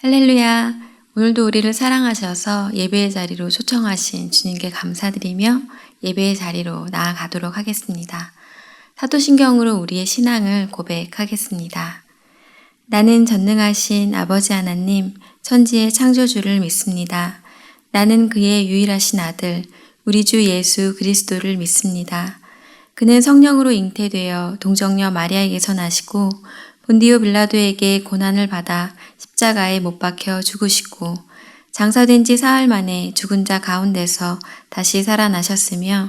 할렐루야! 오늘도 우리를 사랑하셔서 예배의 자리로 초청하신 주님께 감사드리며 예배의 자리로 나아가도록 하겠습니다. 사도신경으로 우리의 신앙을 고백하겠습니다. 나는 전능하신 아버지 하나님, 천지의 창조주를 믿습니다. 나는 그의 유일하신 아들, 우리 주 예수 그리스도를 믿습니다. 그는 성령으로 잉태되어 동정녀 마리아에게서 나시고 본디오 빌라도에게 고난을 받아 십자가에 못 박혀 죽으시고 장사된 지 사흘 만에 죽은 자 가운데서 다시 살아나셨으며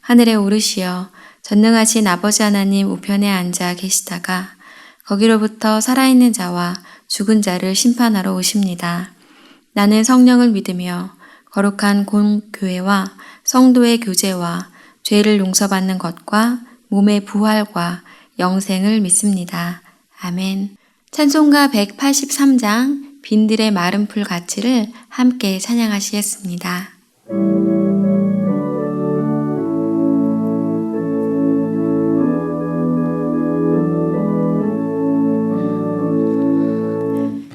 하늘에 오르시어 전능하신 아버지 하나님 우편에 앉아 계시다가 거기로부터 살아있는 자와 죽은 자를 심판하러 오십니다. 나는 성령을 믿으며 거룩한 공교회와 성도의 교제와 죄를 용서받는 것과 몸의 부활과 영생을 믿습니다. 아멘. 찬송가 183장 빈들의 마른 풀 가치를 함께 찬양하시겠습니다.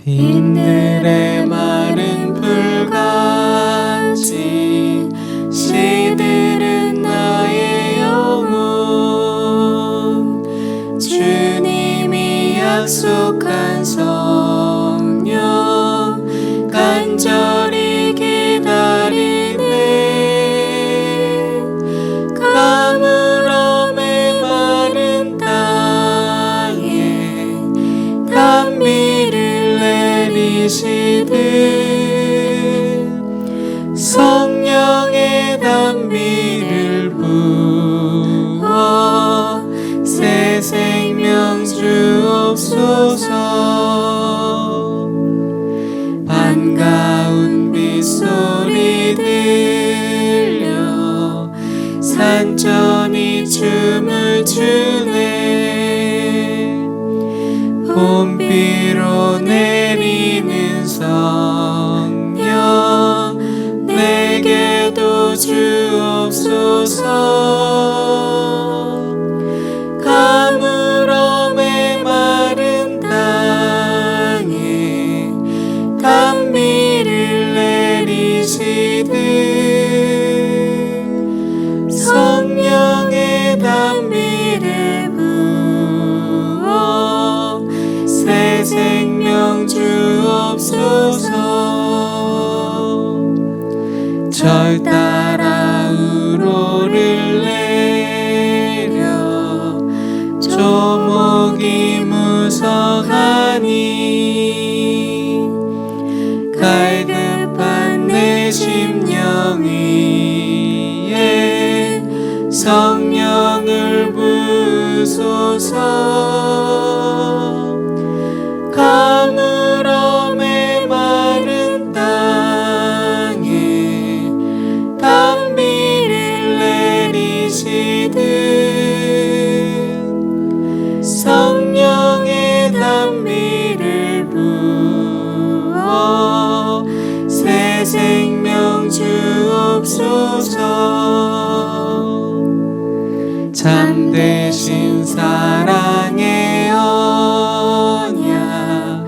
빈들의 마른 풀같이 시들은 나의 영혼 주님이 약속한 성령 간절히 기다리네 가물음에 마른 땅에 단비를 내리시듯 성령의 단비를 부어 새 생명 주옵소서. 반가운 빗소리 들려 산전이 춤을 추네 봄비로 내리는 성령 내게도 주옵소서. 가물음에 마른 땅에 단비를 내리시듯 성령의 단비를 부어 새 생명 주옵소서. 절 따라 우로를 내려 조목이 무성하니 갈급한 내 심령 위에 성령을 부소서. 가물음에 마른 땅에 단비를 내리시듯 성령의 단비를 부어 새 생명 주옵소서. 참되신 사랑의 언약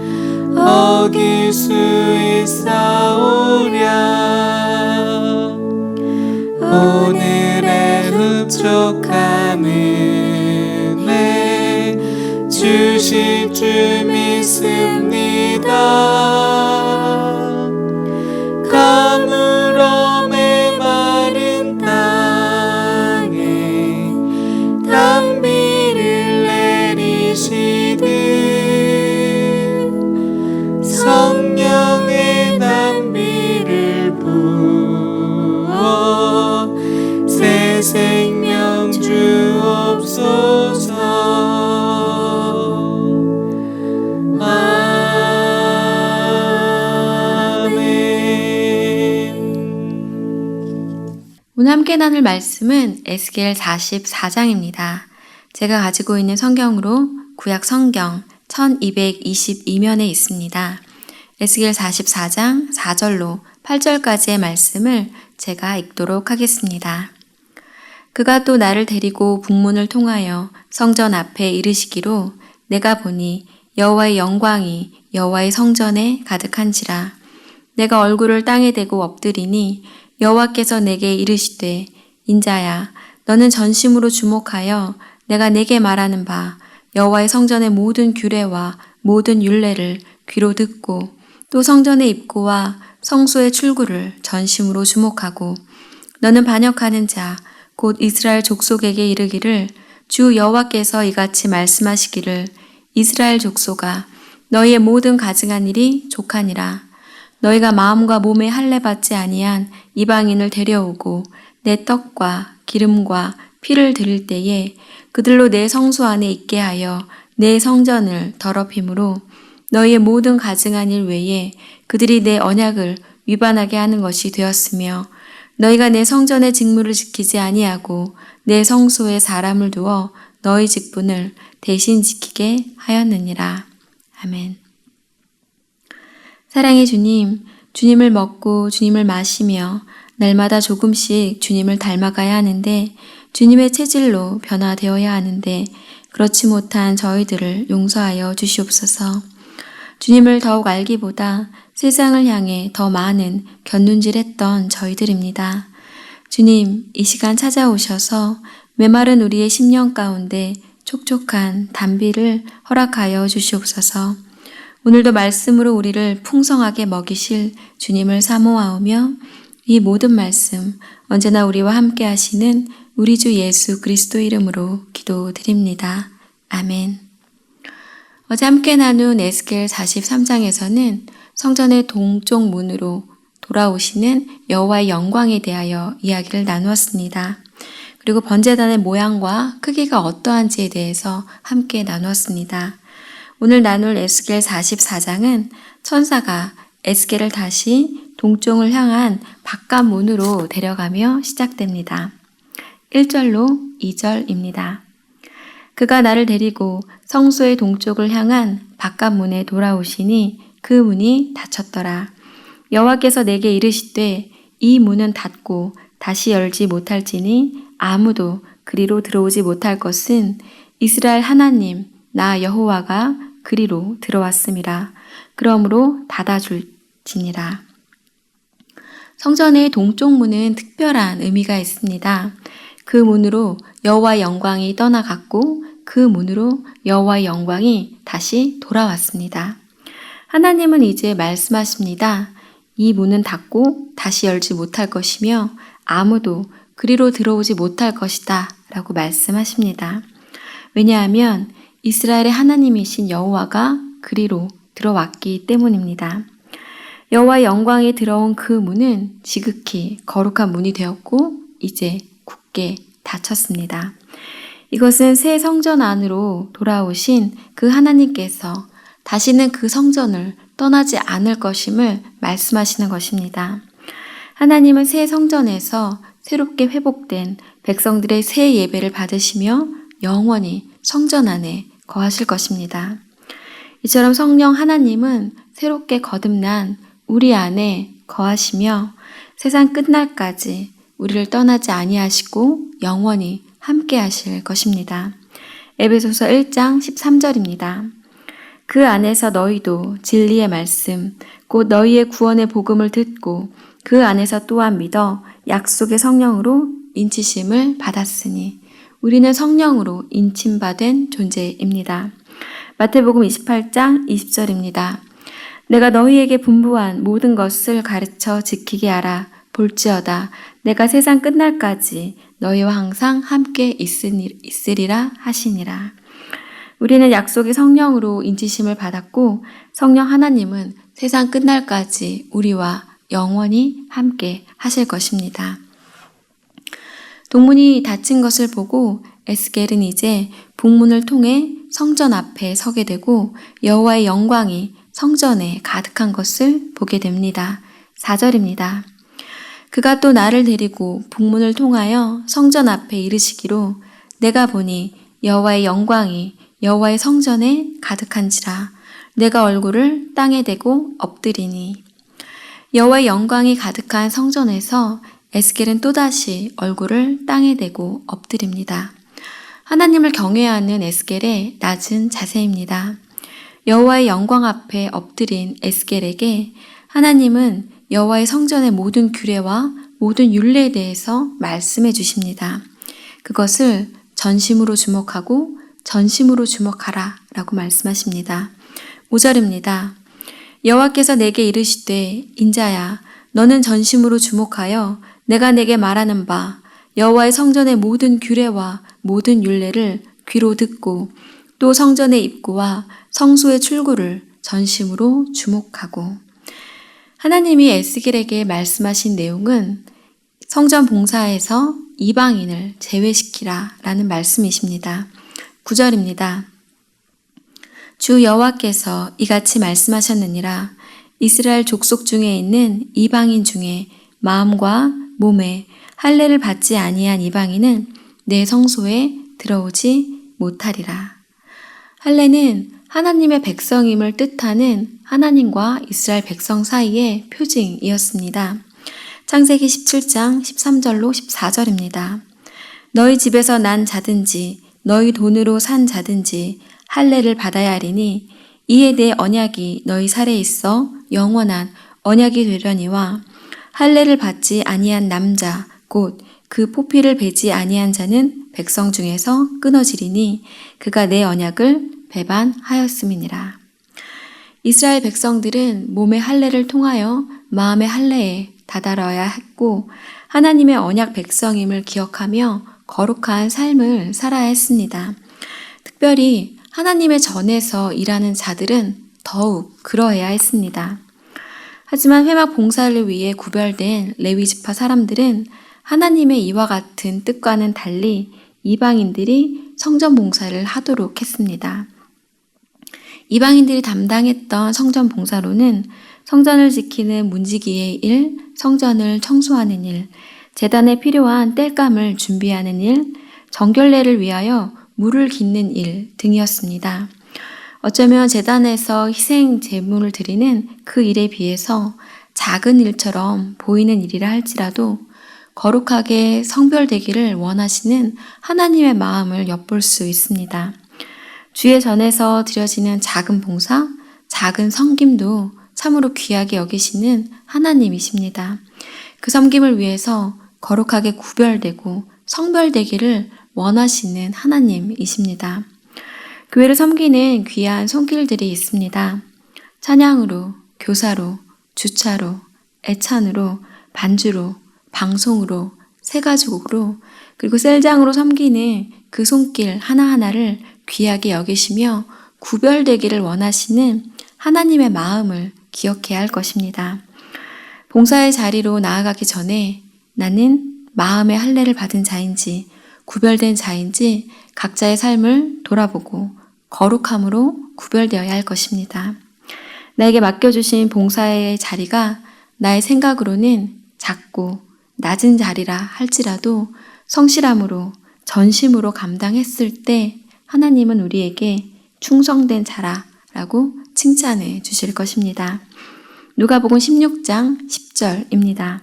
어길 수 있사오랴. 오늘의 흡족한 은혜 주실 줄 믿습니다. 가물음에 마른 땅에 단비를 내리시듯 성령의 단비를 부어 새 생명 주옵소서. 오늘 함께 나눌 말씀은 에스겔 44장입니다. 제가 가지고 있는 성경으로 구약 성경 1222면에 있습니다. 에스겔 44장 4절로 8절까지의 말씀을 제가 읽도록 하겠습니다. 그가 또 나를 데리고 북문을 통하여 성전 앞에 이르시기로 내가 보니 여호와의 영광이 여호와의 성전에 가득한지라. 내가 얼굴을 땅에 대고 엎드리니 여호와께서 내게 이르시되 인자야 너는 전심으로 주목하여 내가 내게 말하는 바 여호와의 성전의 모든 규례와 모든 율례를 귀로 듣고 또 성전의 입구와 성소의 출구를 전심으로 주목하고 너는 반역하는 자 곧 이스라엘 족속에게 이르기를 주 여호와께서 이같이 말씀하시기를 이스라엘 족속아 너희의 모든 가증한 일이 족하니라. 너희가 마음과 몸에 할례 받지 아니한 이방인을 데려오고 내 떡과 기름과 피를 드릴 때에 그들로 내 성소 안에 있게 하여 내 성전을 더럽힘으로 너희의 모든 가증한 일 외에 그들이 내 언약을 위반하게 하는 것이 되었으며 너희가 내 성전의 직무를 지키지 아니하고 내 성소에 사람을 두어 너희 직분을 대신 지키게 하였느니라. 아멘. 사랑의 주님, 주님을 먹고 주님을 마시며 날마다 조금씩 주님을 닮아가야 하는데 주님의 체질로 변화되어야 하는데 그렇지 못한 저희들을 용서하여 주시옵소서. 주님을 더욱 알기보다 세상을 향해 더 많은 곁눈질했던 저희들입니다. 주님, 이 시간 찾아오셔서 메마른 우리의 심령 가운데 촉촉한 단비를 허락하여 주시옵소서. 오늘도 말씀으로 우리를 풍성하게 먹이실 주님을 사모하오며 이 모든 말씀 언제나 우리와 함께 하시는 우리 주 예수 그리스도 이름으로 기도드립니다. 아멘. 어제 함께 나눈 에스겔 43장에서는 성전의 동쪽 문으로 돌아오시는 여호와의 영광에 대하여 이야기를 나누었습니다. 그리고 번제단의 모양과 크기가 어떠한지에 대해서 함께 나누었습니다. 오늘 나눌 에스겔 44장은 천사가 에스겔을 다시 동쪽을 향한 바깥문으로 데려가며 시작됩니다. 1절로 2절입니다. 그가 나를 데리고 성소의 동쪽을 향한 바깥문에 돌아오시니 그 문이 닫혔더라. 여호와께서 내게 이르시되 이 문은 닫고 다시 열지 못할지니 아무도 그리로 들어오지 못할 것은 이스라엘 하나님 나 여호와가 그리로 들어왔음이라. 그러므로 닫아줄지니라. 성전의 동쪽 문은 특별한 의미가 있습니다. 그 문으로 여호와의 영광이 떠나갔고 그 문으로 여호와의 영광이 다시 돌아왔습니다. 하나님은 이제 말씀하십니다. 이 문은 닫고 다시 열지 못할 것이며 아무도 그리로 들어오지 못할 것이다 라고 말씀하십니다. 왜냐하면 이스라엘의 하나님이신 여호와가 그리로 들어왔기 때문입니다. 여호와의 영광이 들어온 그 문은 지극히 거룩한 문이 되었고 이제 굳게 닫혔습니다. 이것은 새 성전 안으로 돌아오신 그 하나님께서 다시는 그 성전을 떠나지 않을 것임을 말씀하시는 것입니다. 하나님은 새 성전에서 새롭게 회복된 백성들의 새 예배를 받으시며 영원히 성전 안에 거하실 것입니다. 이처럼 성령 하나님은 새롭게 거듭난 우리 안에 거하시며 세상 끝날까지 우리를 떠나지 아니하시고 영원히 함께 하실 것입니다. 에베소서 1장 13절입니다. 그 안에서 너희도 진리의 말씀, 곧 너희의 구원의 복음을 듣고 그 안에서 또한 믿어 약속의 성령으로 인치심을 받았으니 우리는 성령으로 인침받은 존재입니다. 마태복음 28장 20절입니다. 내가 너희에게 분부한 모든 것을 가르쳐 지키게 하라. 볼지어다 내가 세상 끝날까지 너희와 항상 함께 있으리라 하시니라. 우리는 약속의 성령으로 인치심을 받았고 성령 하나님은 세상 끝날까지 우리와 영원히 함께 하실 것입니다. 동문이 닫힌 것을 보고 에스겔은 이제 북문을 통해 성전 앞에 서게 되고 여호와의 영광이 성전에 가득한 것을 보게 됩니다. 4절입니다. 그가 또 나를 데리고 북문을 통하여 성전 앞에 이르시기로 내가 보니 여호와의 영광이 여호와의 성전에 가득한지라. 내가 얼굴을 땅에 대고 엎드리니. 여호와의 영광이 가득한 성전에서 에스겔은 또다시 얼굴을 땅에 대고 엎드립니다. 하나님을 경외하는 에스겔의 낮은 자세입니다. 여호와의 영광 앞에 엎드린 에스겔에게 하나님은 여호와의 성전의 모든 규례와 모든 율례에 대해서 말씀해 주십니다. 그것을 전심으로 주목하고 전심으로 주목하라 라고 말씀하십니다. 5절입니다. 여호와께서 내게 이르시되 인자야 너는 전심으로 주목하여 내가 내게 말하는 바 여호와의 성전의 모든 규례와 모든 율례를 귀로 듣고 또 성전의 입구와 성소의 출구를 전심으로 주목하고. 하나님이 에스겔에게 말씀하신 내용은 성전 봉사에서 이방인을 제외시키라 라는 말씀이십니다. 9절입니다. 주 여호와께서 이같이 말씀하셨느니라. 이스라엘 족속 중에 있는 이방인 중에 마음과 몸에 할례를 받지 아니한 이방인은 내 성소에 들어오지 못하리라. 할례는 하나님의 백성임을 뜻하는 하나님과 이스라엘 백성 사이의 표징이었습니다. 창세기 17장 13절로 14절입니다. 너희 집에서 난 자든지 너희 돈으로 산 자든지 할례를 받아야 하리니 이에 내 언약이 너희 살에 있어 영원한 언약이 되려니와 할례를 받지 아니한 남자 곧 그 포피를 베지 아니한 자는 백성 중에서 끊어지리니 그가 내 언약을 배반하였음이니라. 이스라엘 백성들은 몸의 할례를 통하여 마음의 할례에 다다라야 했고 하나님의 언약 백성임을 기억하며 거룩한 삶을 살아야 했습니다. 특별히 하나님의 전에서 일하는 자들은 더욱 그러해야 했습니다. 하지만 회막 봉사를 위해 구별된 레위 지파 사람들은 하나님의 이와 같은 뜻과는 달리 이방인들이 성전 봉사를 하도록 했습니다. 이방인들이 담당했던 성전 봉사로는 성전을 지키는 문지기의 일, 성전을 청소하는 일, 제단에 필요한 땔감을 준비하는 일, 정결례를 위하여 물을 깃는 일 등이었습니다. 어쩌면 제단에서 희생 제물을 드리는 그 일에 비해서 작은 일처럼 보이는 일이라 할지라도 거룩하게 성별되기를 원하시는 하나님의 마음을 엿볼 수 있습니다. 주의 전에서 드려지는 작은 봉사, 작은 섬김도 참으로 귀하게 여기시는 하나님이십니다. 그 섬김을 위해서 거룩하게 구별되고 성별되기를 원하시는 하나님이십니다. 교회를 섬기는 귀한 손길들이 있습니다. 찬양으로, 교사로, 주차로, 애찬으로, 반주로, 방송으로, 새가족으로, 그리고 셀장으로 섬기는 그 손길 하나하나를 귀하게 여기시며 구별되기를 원하시는 하나님의 마음을 기억해야 할 것입니다. 봉사의 자리로 나아가기 전에 나는 마음의 할례를 받은 자인지 구별된 자인지 각자의 삶을 돌아보고 거룩함으로 구별되어야 할 것입니다. 나에게 맡겨주신 봉사의 자리가 나의 생각으로는 작고 낮은 자리라 할지라도 성실함으로 전심으로 감당했을 때 하나님은 우리에게 충성된 자라라고 칭찬해 주실 것입니다. 누가복음 16장 10절입니다.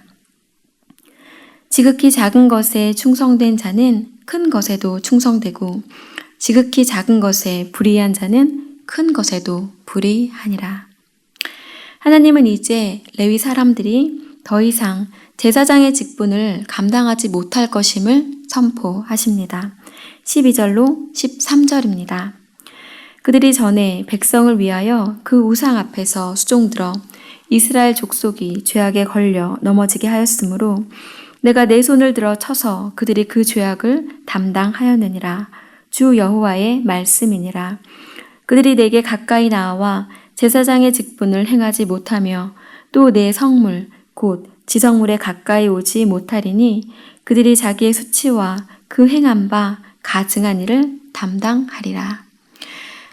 지극히 작은 것에 충성된 자는 큰 것에도 충성되고 지극히 작은 것에 불의한 자는 큰 것에도 불의하니라. 하나님은 이제 레위 사람들이 더 이상 제사장의 직분을 감당하지 못할 것임을 선포하십니다. 12절로 13절입니다. 그들이 전에 백성을 위하여 그 우상 앞에서 수종들어 이스라엘 족속이 죄악에 걸려 넘어지게 하였으므로 내가 내 손을 들어 쳐서 그들이 그 죄악을 담당하였느니라. 주 여호와의 말씀이니라. 그들이 내게 가까이 나와 제사장의 직분을 행하지 못하며 또 내 성물 곧 지성물에 가까이 오지 못하리니 그들이 자기의 수치와 그 행한 바 가증한 일을 담당하리라.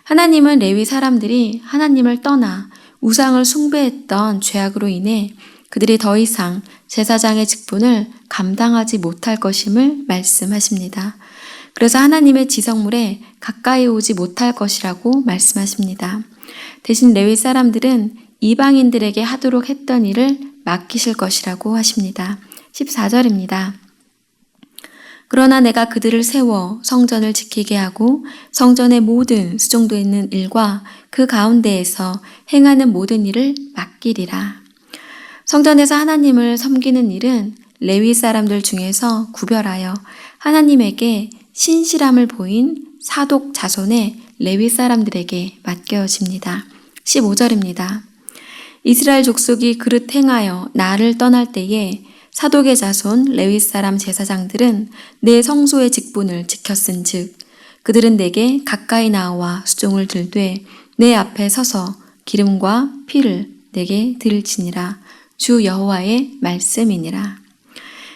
하나님은 레위 사람들이 하나님을 떠나 우상을 숭배했던 죄악으로 인해 그들이 더 이상 제사장의 직분을 감당하지 못할 것임을 말씀하십니다. 그래서 하나님의 지성물에 가까이 오지 못할 것이라고 말씀하십니다. 대신 레위 사람들은 이방인들에게 하도록 했던 일을 맡기실 것이라고 하십니다. 14절입니다. 그러나 내가 그들을 세워 성전을 지키게 하고 성전의 모든 수종도 있는 일과 그 가운데에서 행하는 모든 일을 맡기리라. 성전에서 하나님을 섬기는 일은 레위 사람들 중에서 구별하여 하나님에게 신실함을 보인 사독 자손의 레위 사람들에게 맡겨집니다. 15절입니다. 이스라엘 족속이 그릇 행하여 나를 떠날 때에 사독의 자손 레위 사람 제사장들은 내 성소의 직분을 지켰은즉 그들은 내게 가까이 나와 수종을 들되 내 앞에 서서 기름과 피를 내게 드릴지니라. 주 여호와의 말씀이니라.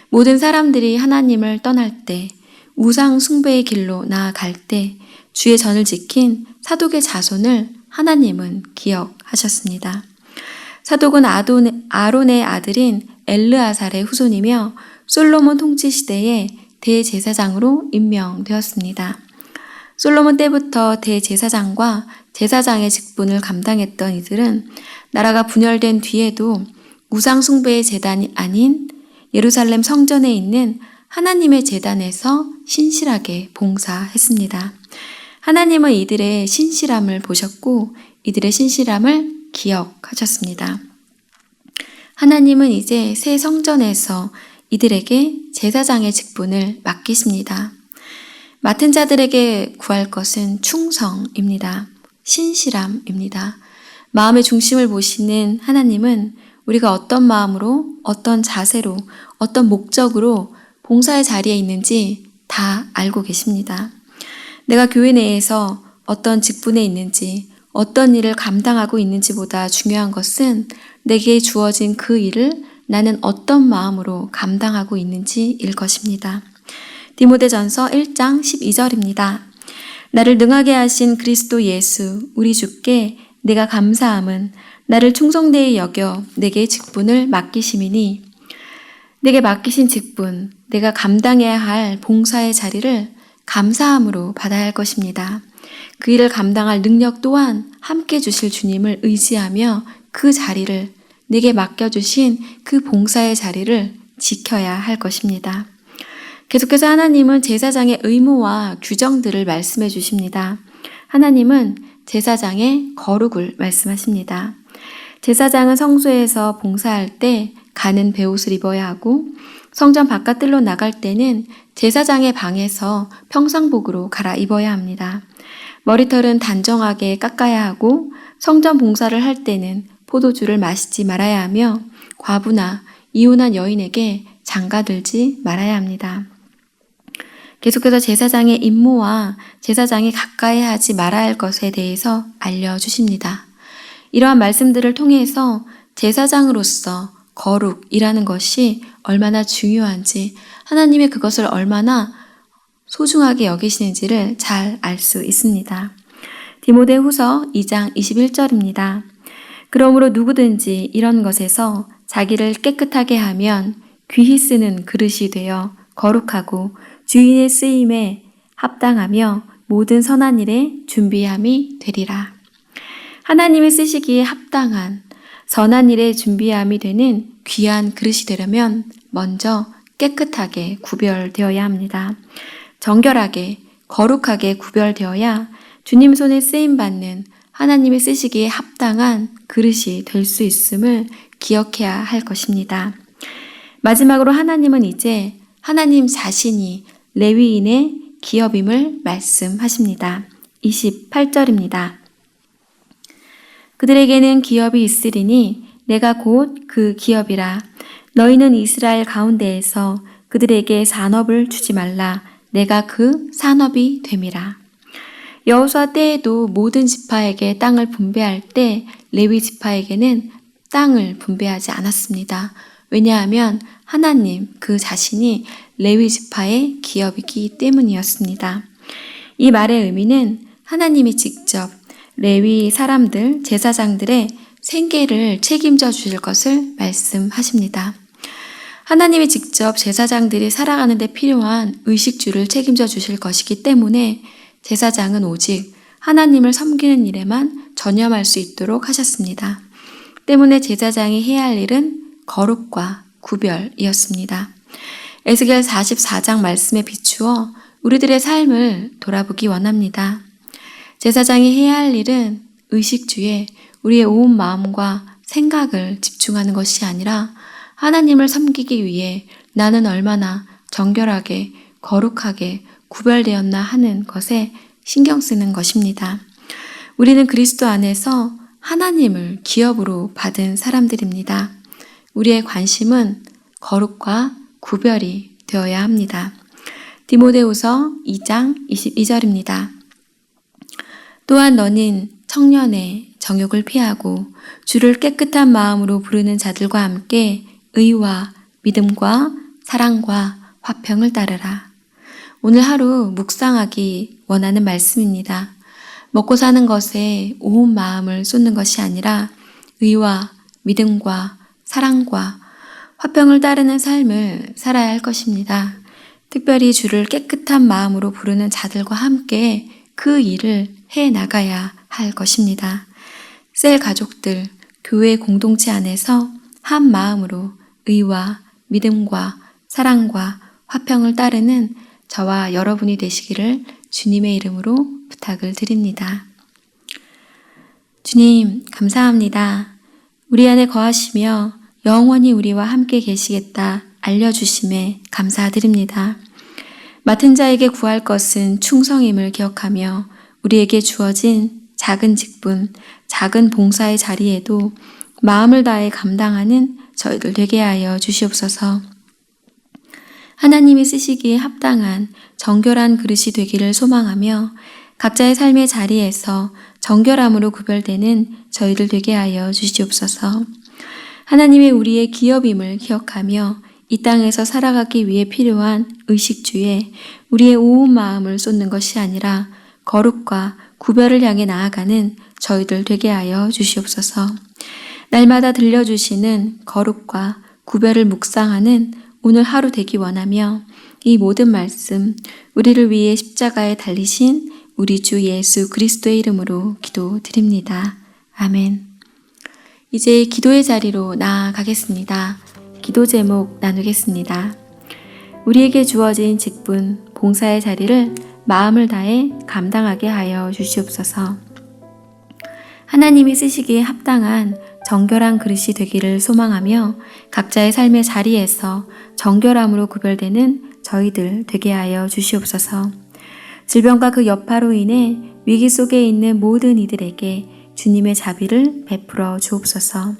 모든 사람들이 하나님을 떠날 때 우상 숭배의 길로 나아갈 때 주의 전을 지킨 사독의 자손을 하나님은 기억하셨습니다. 사독은 아론의 아들인 엘르아살의 후손이며 솔로몬 통치 시대에 대제사장으로 임명되었습니다. 솔로몬 때부터 대제사장과 제사장의 직분을 감당했던 이들은 나라가 분열된 뒤에도 우상 숭배의 제단이 아닌 예루살렘 성전에 있는 하나님의 제단에서 신실하게 봉사했습니다. 하나님은 이들의 신실함을 보셨고 이들의 신실함을 기억하셨습니다. 하나님은 이제 새 성전에서 이들에게 제사장의 직분을 맡기십니다. 맡은 자들에게 구할 것은 충성입니다. 신실함입니다. 마음의 중심을 보시는 하나님은 우리가 어떤 마음으로, 어떤 자세로, 어떤 목적으로 봉사의 자리에 있는지 다 알고 계십니다. 내가 교회 내에서 어떤 직분에 있는지, 어떤 일을 감당하고 있는지보다 중요한 것은 내게 주어진 그 일을 나는 어떤 마음으로 감당하고 있는지일 것입니다. 디모데전서 1장 12절입니다. 나를 능하게 하신 그리스도 예수 우리 주께 내가 감사함은 나를 충성되이 여겨 내게 직분을 맡기심이니 내게 맡기신 직분, 내가 감당해야 할 봉사의 자리를 감사함으로 받아야 할 것입니다. 그 일을 감당할 능력 또한 함께 주실 주님을 의지하며 그 자리를 내게 맡겨주신 그 봉사의 자리를 지켜야 할 것입니다. 계속해서 하나님은 제사장의 의무와 규정들을 말씀해 주십니다. 하나님은 제사장의 거룩을 말씀하십니다. 제사장은 성소에서 봉사할 때 가는 베옷을 입어야 하고 성전 바깥들로 나갈 때는 제사장의 방에서 평상복으로 갈아입어야 합니다. 머리털은 단정하게 깎아야 하고 성전 봉사를 할 때는 포도주를 마시지 말아야 하며 과부나 이혼한 여인에게 장가들지 말아야 합니다. 계속해서 제사장의 임무와 제사장이 가까이 하지 말아야 할 것에 대해서 알려주십니다. 이러한 말씀들을 통해서 제사장으로서 거룩이라는 것이 얼마나 중요한지 하나님이 그것을 얼마나 소중하게 여기시는지를 잘 알 수 있습니다. 디모데후서 2장 21절입니다. 그러므로 누구든지 이런 것에서 자기를 깨끗하게 하면 귀히 쓰는 그릇이 되어 거룩하고 주인의 쓰임에 합당하며 모든 선한 일에 준비함이 되리라. 하나님이 쓰시기에 합당한 선한 일에 준비함이 되는 귀한 그릇이 되려면 먼저 깨끗하게 구별되어야 합니다. 정결하게 거룩하게 구별되어야 주님 손에 쓰임받는 하나님이 쓰시기에 합당한 그릇이 될 수 있음을 기억해야 할 것입니다. 마지막으로 하나님은 이제 하나님 자신이 레위인의 기업임을 말씀하십니다. 28절입니다. 그들에게는 기업이 있으리니 내가 곧 그 기업이라. 너희는 이스라엘 가운데에서 그들에게 산업을 주지 말라. 내가 그 산업이 됨이라. 여호수아 때에도 모든 지파에게 땅을 분배할 때 레위 지파에게는 땅을 분배하지 않았습니다. 왜냐하면 하나님 그 자신이 레위 지파의 기업이기 때문이었습니다. 이 말의 의미는 하나님이 직접 레위 사람들, 제사장들의 생계를 책임져 주실 것을 말씀하십니다. 하나님이 직접 제사장들이 살아가는 데 필요한 의식주를 책임져 주실 것이기 때문에 제사장은 오직 하나님을 섬기는 일에만 전념할 수 있도록 하셨습니다. 때문에 제사장이 해야 할 일은 거룩과 구별이었습니다. 에스겔 44장 말씀에 비추어 우리들의 삶을 돌아보기 원합니다. 제사장이 해야 할 일은 의식주에 우리의 온 마음과 생각을 집중하는 것이 아니라 하나님을 섬기기 위해 나는 얼마나 정결하게 거룩하게 구별되었나 하는 것에 신경 쓰는 것입니다. 우리는 그리스도 안에서 하나님을 기업으로 받은 사람들입니다. 우리의 관심은 거룩과 구별이 되어야 합니다. 디모데후서 2장 22절입니다. 또한 너는 청년의 정욕을 피하고 주를 깨끗한 마음으로 부르는 자들과 함께 의와 믿음과 사랑과 화평을 따르라. 오늘 하루 묵상하기 원하는 말씀입니다. 먹고 사는 것에 온 마음을 쏟는 것이 아니라 의와 믿음과 사랑과 화평을 따르는 삶을 살아야 할 것입니다. 특별히 주를 깨끗한 마음으로 부르는 자들과 함께 그 일을 해 나가야 할 것입니다. 셀 가족들, 교회 공동체 안에서 한 마음으로 의와 믿음과 사랑과 화평을 따르는 저와 여러분이 되시기를 주님의 이름으로 부탁을 드립니다. 주님, 감사합니다. 우리 안에 거하시며 영원히 우리와 함께 계시겠다 알려주심에 감사드립니다. 맡은 자에게 구할 것은 충성임을 기억하며 우리에게 주어진 작은 직분, 작은 봉사의 자리에도 마음을 다해 감당하는 저희들 되게 하여 주시옵소서. 하나님이 쓰시기에 합당한 정결한 그릇이 되기를 소망하며 각자의 삶의 자리에서 정결함으로 구별되는 저희들 되게 하여 주시옵소서. 하나님이 우리의 기업임을 기억하며 이 땅에서 살아가기 위해 필요한 의식주에 우리의 온 마음을 쏟는 것이 아니라 거룩과 구별을 향해 나아가는 저희들 되게 하여 주시옵소서. 날마다 들려주시는 거룩과 구별을 묵상하는 오늘 하루 되기 원하며 이 모든 말씀 우리를 위해 십자가에 달리신 우리 주 예수 그리스도의 이름으로 기도드립니다. 아멘. 이제 기도의 자리로 나아가겠습니다. 기도 제목 나누겠습니다. 우리에게 주어진 직분, 봉사의 자리를 마음을 다해 감당하게 하여 주시옵소서. 하나님이 쓰시기에 합당한 정결한 그릇이 되기를 소망하며 각자의 삶의 자리에서 정결함으로 구별되는 저희들 되게 하여 주시옵소서. 질병과 그 여파로 인해 위기 속에 있는 모든 이들에게 주님의 자비를 베풀어 주옵소서.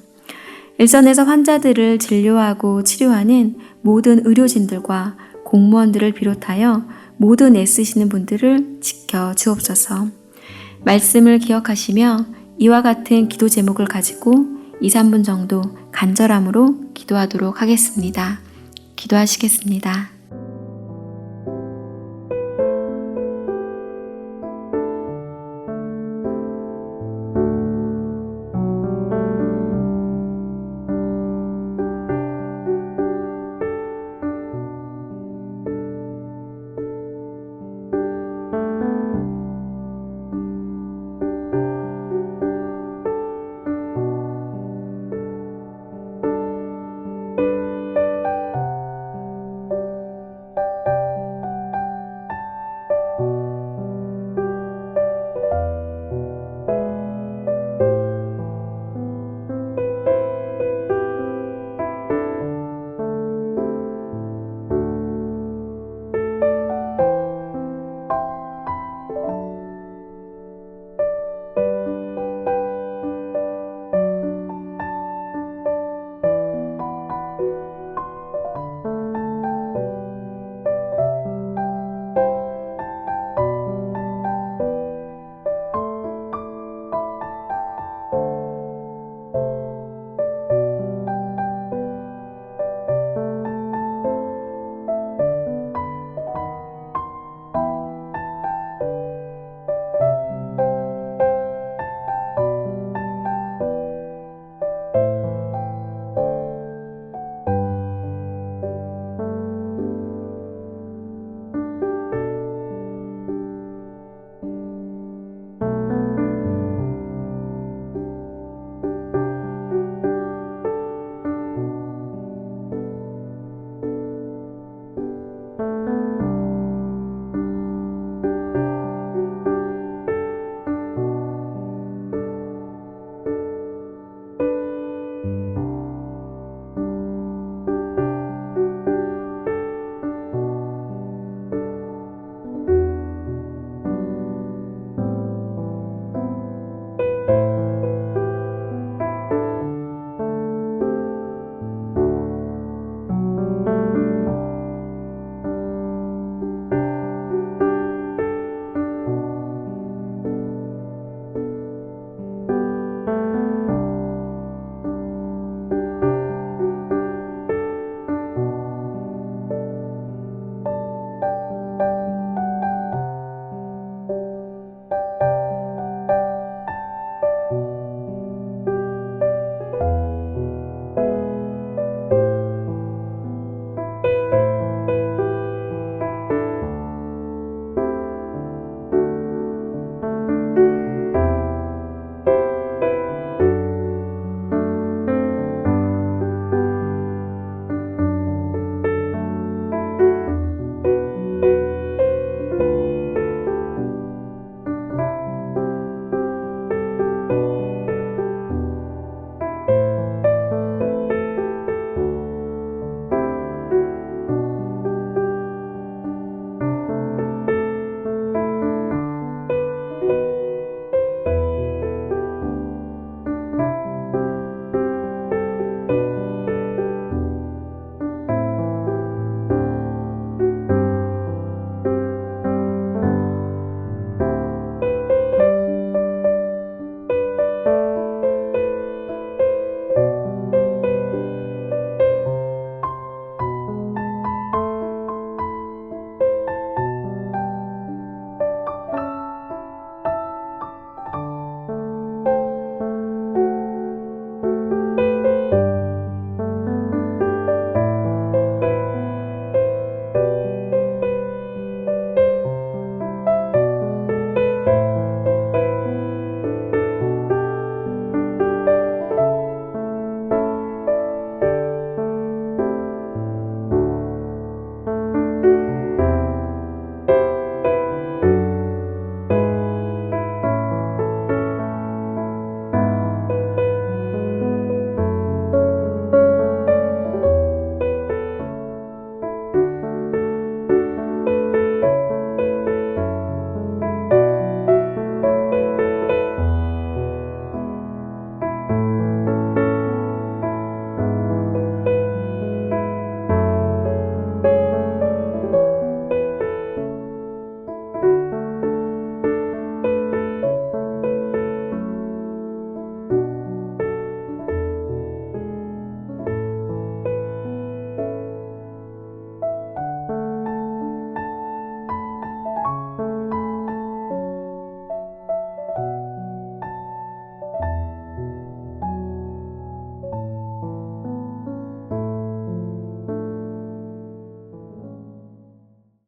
일선에서 환자들을 진료하고 치료하는 모든 의료진들과 공무원들을 비롯하여 모든 애쓰시는 분들을 지켜 주옵소서. 말씀을 기억하시며 이와 같은 기도 제목을 가지고 2, 3분 정도 간절함으로 기도하도록 하겠습니다. 기도하시겠습니다.